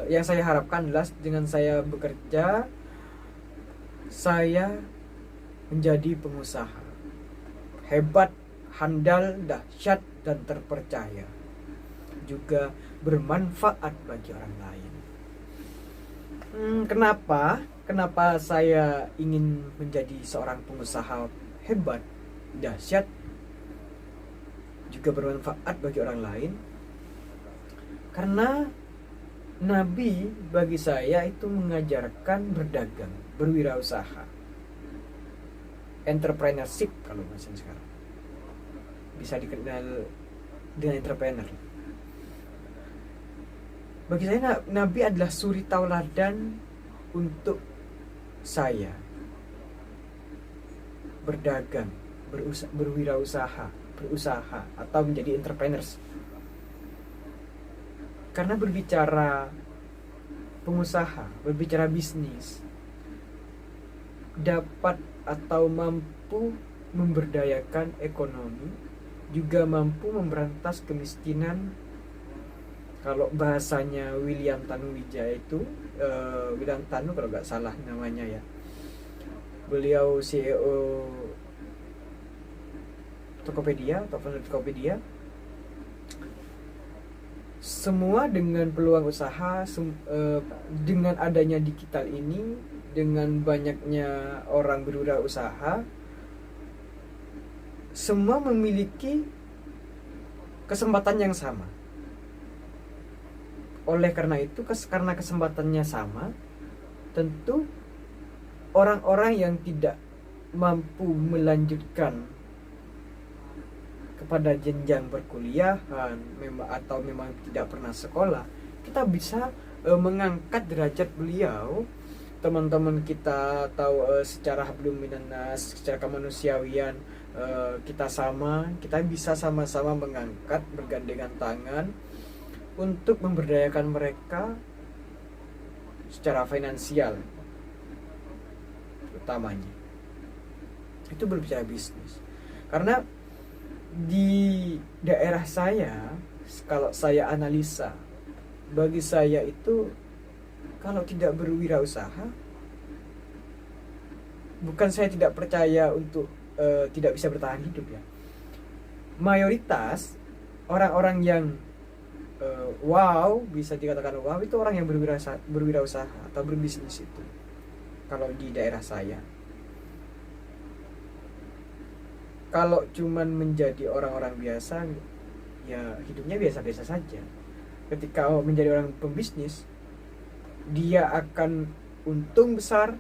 yang saya harapkan adalah dengan saya bekerja, saya menjadi pengusaha hebat, handal, dahsyat, dan terpercaya, juga bermanfaat bagi orang lain. Kenapa saya ingin menjadi seorang pengusaha hebat, dahsyat, juga bermanfaat bagi orang lain? Karena Nabi bagi saya itu mengajarkan berdagang, berwirausaha, entrepreneurship kalau bahasa sekarang, bisa dikenal dengan entrepreneur. Bagi saya Nabi adalah suri tauladan untuk saya berdagang, berwirausaha, berusaha atau menjadi entrepreneurs. Karena berbicara pengusaha, berbicara bisnis, dapat atau mampu memberdayakan ekonomi, juga mampu memberantas kemiskinan. Kalau bahasanya William Tanuwijaya itu, William Tanu kalau nggak salah namanya ya, beliau CEO Tokopedia atau founder Tokopedia. Semua dengan peluang usaha, dengan adanya digital ini, dengan banyaknya orang berwirausaha, semua memiliki kesempatan yang sama. Oleh karena itu, karena kesempatannya sama, tentu orang-orang yang tidak mampu melanjutkan kepada jenjang perkuliahan atau memang tidak pernah sekolah, kita bisa mengangkat derajat beliau. Teman-teman kita tahu secara hablum minannas, secara kemanusiawian kita sama, kita bisa sama-sama mengangkat, bergandengan tangan untuk memberdayakan mereka secara finansial utamanya. Itu berbicara bisnis. Karena di daerah saya, kalau saya analisa, bagi saya itu kalau tidak berwirausaha, bukan saya tidak percaya untuk tidak bisa bertahan hidup ya. Mayoritas orang-orang yang wow, bisa dikatakan wow, itu orang yang berwirausaha atau berbisnis itu. Kalau di daerah saya, kalau cuman menjadi orang-orang biasa, ya hidupnya biasa-biasa saja. Ketika menjadi orang pembisnis, dia akan untung besar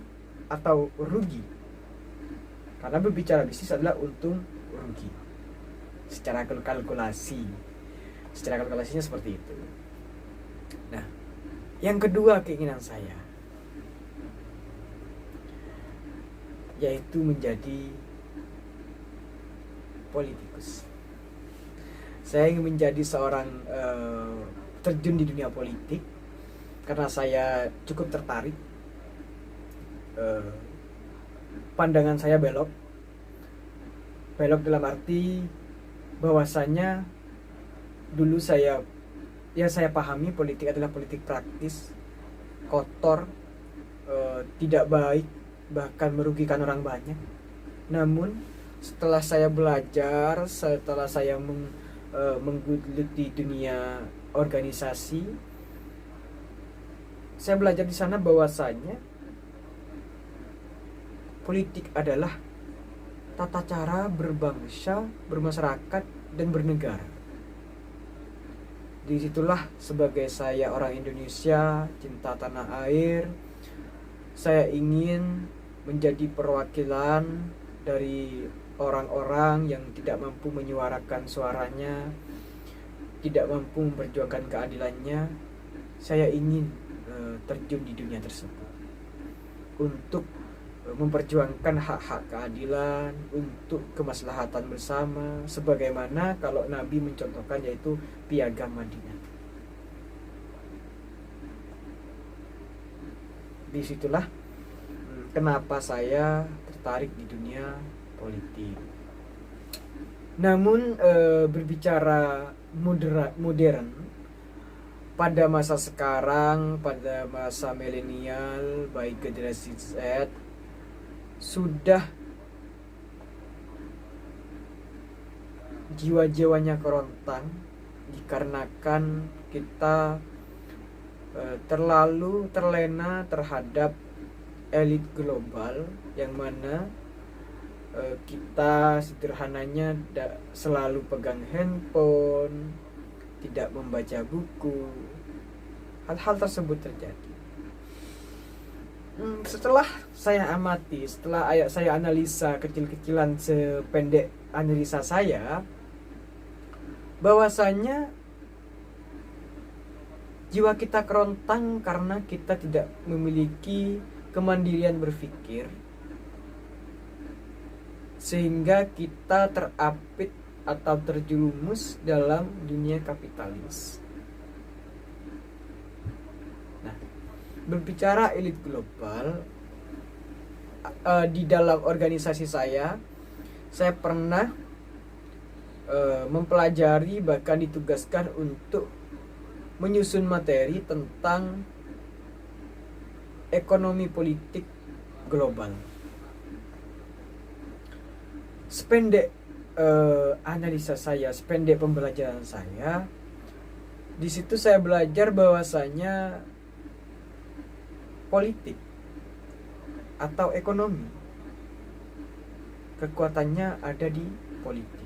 atau rugi. Karena berbicara bisnis adalah untung rugi secara kalkulasi. Secara kalkulasinya seperti itu. Nah, yang kedua keinginan saya, yaitu menjadi politikus. Saya ingin menjadi seorang terjun di dunia politik karena saya cukup tertarik. Pandangan saya belok dalam arti bahwasanya dulu saya pahami politik adalah politik praktis, kotor, tidak baik, bahkan merugikan orang banyak. Namun setelah saya belajar, setelah saya menggeluti dunia organisasi, saya belajar di sana bahwasanya politik adalah tata cara berbangsa, bermasyarakat, dan bernegara. Disitulah sebagai saya orang Indonesia, cinta tanah air, saya ingin menjadi perwakilan dari orang-orang yang tidak mampu menyuarakan suaranya, tidak mampu memperjuangkan keadilannya. Saya ingin terjun di dunia tersebut untuk memperjuangkan hak-hak keadilan, untuk kemaslahatan bersama, sebagaimana kalau Nabi mencontohkan, yaitu piagam Madinah. Disitulah kenapa saya tertarik di dunia politik. Namun berbicara modern, pada masa sekarang, pada masa milenial, baik generasi Z, sudah jiwa-jiwanya kerontang dikarenakan kita terlalu terlena terhadap elit global, yang mana kita sederhananya selalu pegang handphone, tidak membaca buku, hal-hal tersebut terjadi. Setelah saya amati, setelah saya analisa kecil-kecilan sependek analisa saya, bahwasanya jiwa kita kerontang karena kita tidak memiliki kemandirian berpikir, sehingga kita terapit atau terjerumus dalam dunia kapitalis. Nah, berbicara elit global, di dalam organisasi saya pernah mempelajari, bahkan ditugaskan untuk menyusun materi tentang ekonomi politik global. Sependek analisa saya, sependek pembelajaran saya, di situ saya belajar bahwasanya politik atau ekonomi, kekuatannya ada di politik.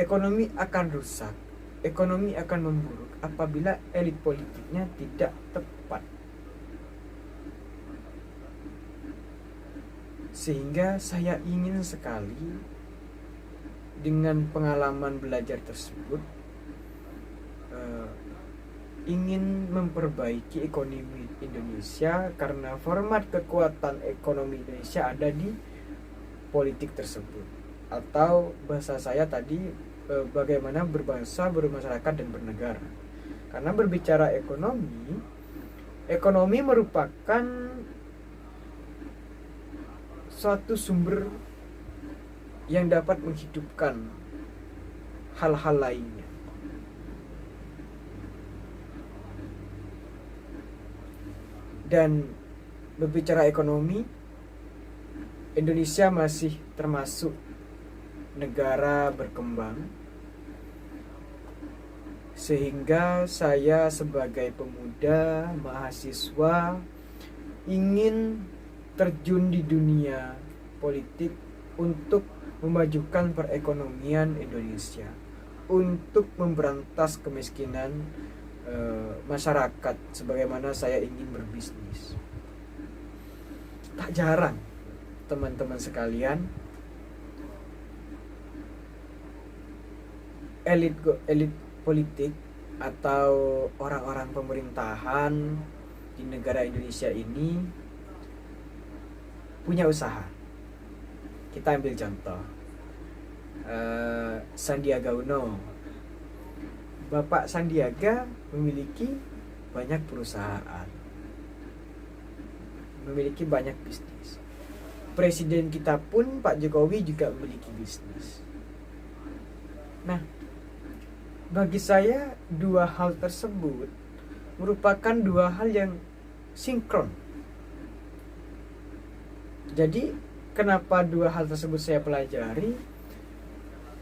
Ekonomi akan rusak, ekonomi akan memburuk apabila elit politiknya tidak tepat. Sehingga saya ingin sekali dengan pengalaman belajar tersebut ingin memperbaiki ekonomi Indonesia, karena format kekuatan ekonomi Indonesia ada di politik tersebut, atau bahasa saya tadi bagaimana berbangsa, bermasyarakat, dan bernegara. Karena berbicara ekonomi merupakan suatu sumber yang dapat menghidupkan hal-hal lainnya. Dan berbicara ekonomi, Indonesia masih termasuk negara berkembang, sehingga saya sebagai pemuda mahasiswa ingin terjun di dunia politik untuk memajukan perekonomian Indonesia, untuk memberantas kemiskinan masyarakat, sebagaimana saya ingin berbisnis. Tak jarang teman-teman sekalian, elit politik atau orang-orang pemerintahan di negara Indonesia ini punya usaha. Kita ambil contoh Sandiaga Uno. Bapak Sandiaga memiliki banyak perusahaan, memiliki banyak bisnis. Presiden kita pun, Pak Jokowi, juga memiliki bisnis. Nah, bagi saya dua hal tersebut merupakan dua hal yang sinkron. Jadi kenapa dua hal tersebut saya pelajari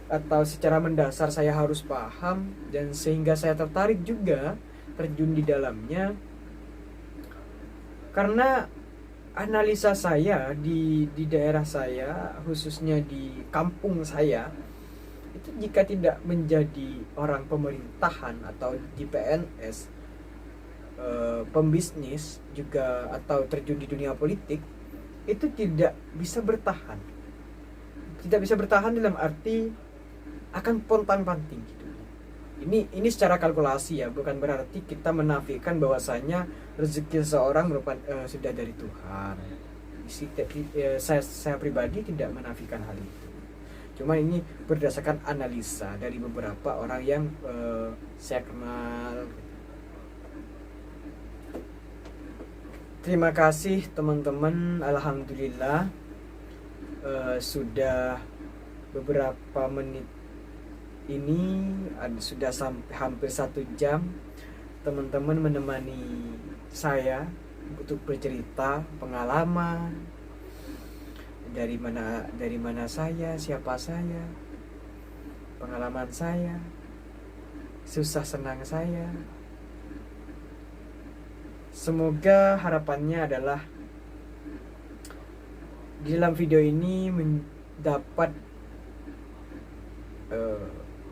atau secara mendasar saya harus paham, dan sehingga saya tertarik juga terjun di dalamnya, karena analisa saya di daerah saya, khususnya di kampung saya, itu jika tidak menjadi orang pemerintahan atau di PNS, pembisnis juga, atau terjun di dunia politik, itu tidak bisa bertahan. Tidak bisa bertahan dalam arti akan pontang-panting gitu. Ini secara kalkulasi ya, bukan berarti kita menafikan bahwasanya rezeki seseorang merupakan sudah dari Tuhan. Saya pribadi tidak menafikan hal itu. Cuma ini berdasarkan analisa dari beberapa orang yang saya kenal. Terima kasih teman-teman. Alhamdulillah sudah beberapa menit ini sudah sampai hampir 1 jam teman-teman menemani saya untuk bercerita pengalaman, dari mana saya, siapa saya, pengalaman saya, susah senang saya. Semoga harapannya adalah di dalam video ini mendapat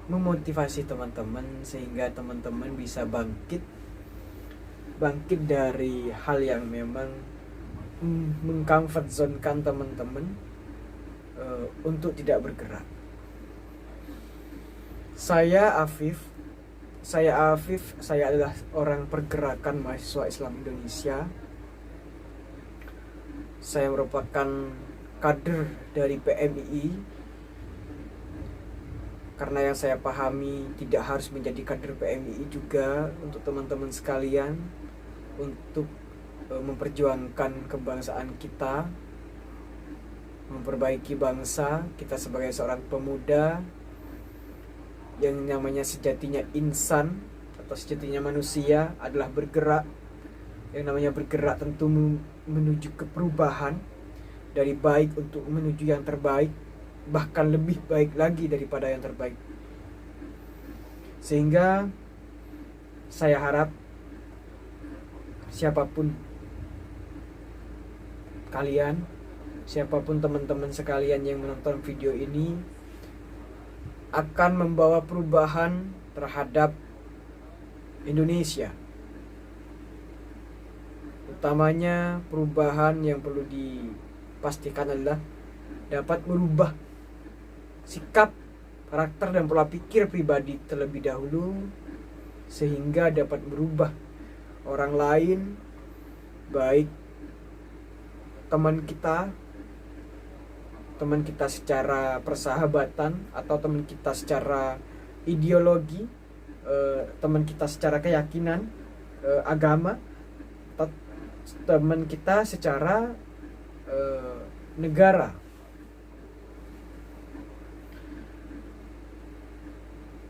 memotivasi teman-teman sehingga teman-teman bisa bangkit dari hal yang memang mengcomfort zone-kan teman-teman untuk tidak bergerak. Saya Afif, saya adalah orang pergerakan mahasiswa Islam Indonesia. Saya merupakan kader dari PMII, karena yang saya pahami tidak harus menjadi kader PMII juga untuk teman-teman sekalian, untuk memperjuangkan kebangsaan kita, memperbaiki bangsa kita sebagai seorang pemuda yang namanya sejatinya insan atau sejatinya manusia adalah bergerak. Yang namanya bergerak tentu menuju ke perubahan, dari baik untuk menuju yang terbaik, bahkan lebih baik lagi daripada yang terbaik. Sehingga saya harap siapapun kalian, siapapun teman-teman sekalian yang menonton video ini akan membawa perubahan terhadap Indonesia. Utamanya perubahan yang perlu dipastikan adalah dapat merubah sikap, karakter dan pola pikir pribadi terlebih dahulu, sehingga dapat merubah orang lain, baik teman kita secara persahabatan atau teman kita secara ideologi, teman kita secara keyakinan, agama, atau teman kita secara negara.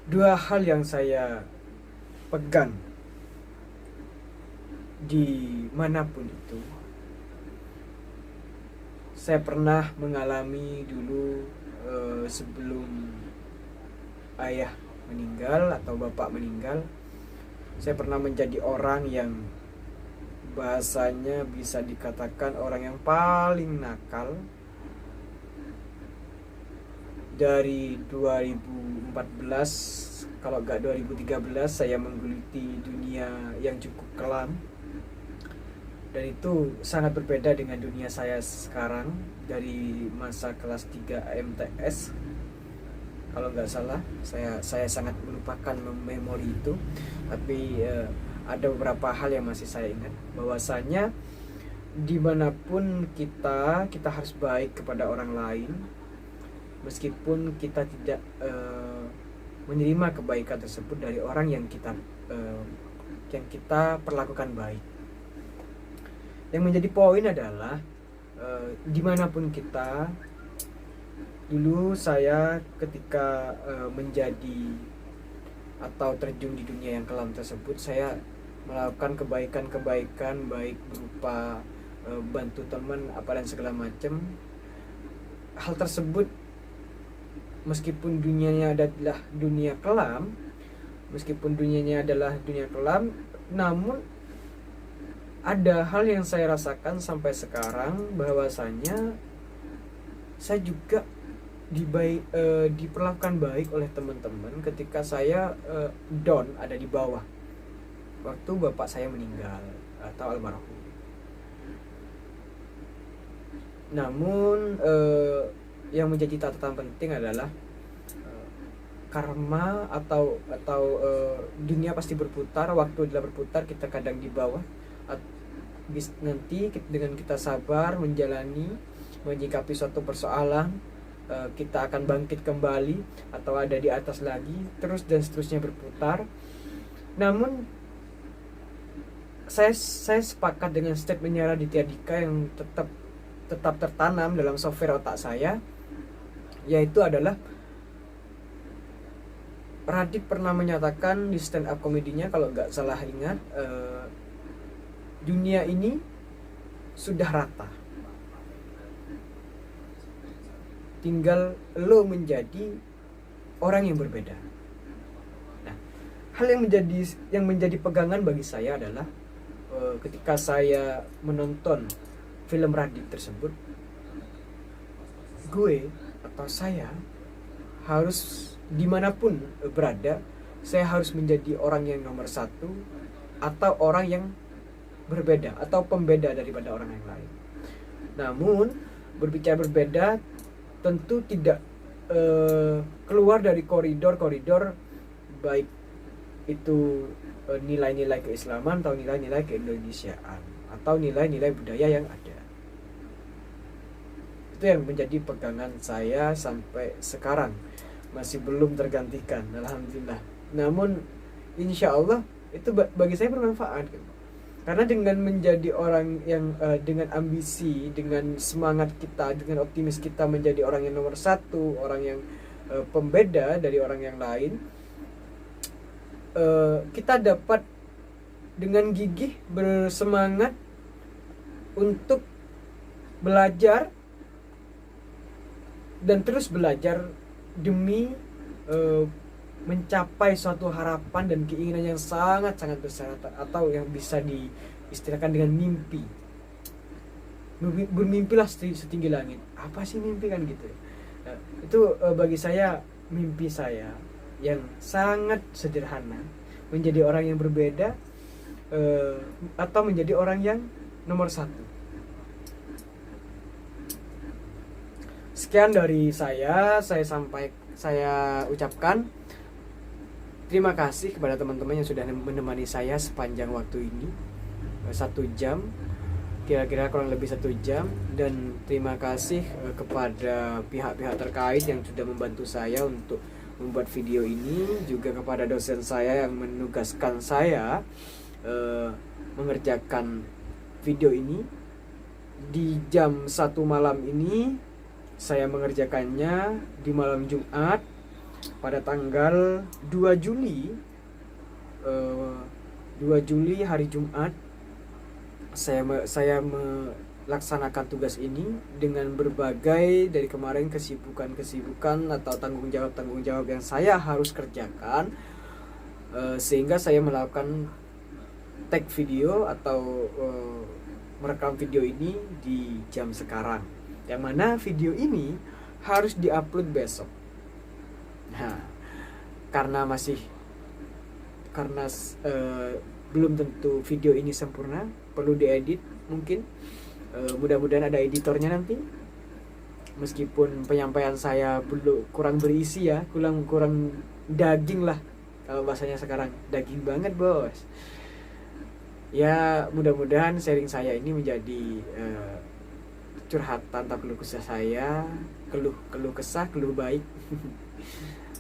Dua hal yang saya pegang di manapun itu. Saya pernah mengalami dulu sebelum ayah meninggal atau bapak meninggal, saya pernah menjadi orang yang bahasanya bisa dikatakan orang yang paling nakal. Dari 2014 kalau enggak 2013 saya menggeluti dunia yang cukup kelam, dan itu sangat berbeda dengan dunia saya sekarang. Dari masa kelas 3 MTS kalau nggak salah, saya sangat melupakan memori itu, tapi ada beberapa hal yang masih saya ingat, bahwasanya dimanapun kita harus baik kepada orang lain, meskipun kita tidak menerima kebaikan tersebut dari orang yang kita perlakukan baik. Yang menjadi poin adalah dimanapun kita, dulu saya ketika menjadi atau terjun di dunia yang kelam tersebut, saya melakukan kebaikan baik berupa bantu teman apa dan segala macam. Hal tersebut meskipun dunianya adalah dunia kelam, namun ada hal yang saya rasakan sampai sekarang, bahwasanya saya juga diperlakukan baik oleh teman-teman ketika saya down, ada di bawah, waktu bapak saya meninggal atau almarhum. Namun yang menjadi catatan penting adalah karma atau dunia pasti berputar. Waktu adalah berputar, kita kadang di bawah. Nanti dengan kita sabar menjalani, menyikapi suatu persoalan, kita akan bangkit kembali atau ada di atas lagi, terus dan seterusnya berputar. Namun saya sepakat dengan statementnya Raditya Dika yang tetap tertanam dalam software otak saya, yaitu adalah Radit pernah menyatakan di stand up komedinya, kalau nggak salah ingat, dunia ini sudah rata, tinggal lo menjadi orang yang berbeda. Nah, hal yang menjadi pegangan bagi saya adalah ketika saya menonton film Radit tersebut, gue atau saya harus dimanapun berada, saya harus menjadi orang yang nomor satu atau orang yang berbeda atau pembeda daripada orang yang lain. Namun berbicara berbeda tentu tidak keluar dari koridor-koridor baik itu nilai-nilai keislaman atau nilai-nilai keindonesiaan atau nilai-nilai budaya yang ada. Itu yang menjadi pegangan saya sampai sekarang, masih belum tergantikan, alhamdulillah. Namun insya Allah itu bagi saya bermanfaat, karena dengan menjadi orang yang dengan ambisi, dengan semangat kita, dengan optimis kita menjadi orang yang nomor satu, orang yang pembeda dari orang yang lain, kita dapat dengan gigih bersemangat untuk belajar dan terus belajar demi mencapai suatu harapan dan keinginan yang sangat-sangat besar atau yang bisa diistilahkan dengan mimpi. Bermimpilah setinggi langit. Apa sih mimpi kan gitu? Nah, itu bagi saya mimpi saya yang sangat sederhana, menjadi orang yang berbeda atau menjadi orang yang nomor satu. Sekian dari saya ucapkan terima kasih kepada teman-teman yang sudah menemani saya sepanjang waktu ini, 1 jam, kira-kira kurang lebih 1 jam. Dan terima kasih kepada pihak-pihak terkait yang sudah membantu saya untuk membuat video ini, juga kepada dosen saya yang menugaskan saya mengerjakan video ini di jam 1 malam ini. Saya mengerjakannya di malam Jumat pada tanggal 2 Juli 2 Juli hari Jumat. Saya melaksanakan tugas ini dengan berbagai dari kemarin kesibukan atau tanggung jawab yang saya harus kerjakan, sehingga saya melakukan tag video atau merekam video ini di jam sekarang, yang mana video ini harus diupload besok. Nah, karena belum tentu video ini sempurna, perlu diedit mungkin. Mudah-mudahan ada editornya nanti. Meskipun penyampaian saya kurang berisi ya, kurang daging lah kalau bahasanya sekarang, daging banget bos. Ya mudah-mudahan sharing saya ini menjadi curhatan atau keluh kesah saya, keluh kesah, keluh baik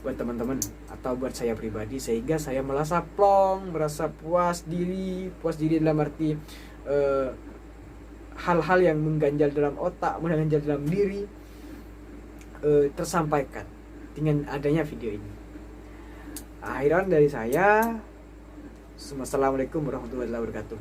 buat teman-teman atau buat saya pribadi, sehingga saya merasa plong, merasa puas diri dalam arti hal-hal yang mengganjal dalam otak, mengganjal dalam diri tersampaikan dengan adanya video ini. Akhiran dari saya, assalamualaikum warahmatullahi wabarakatuh.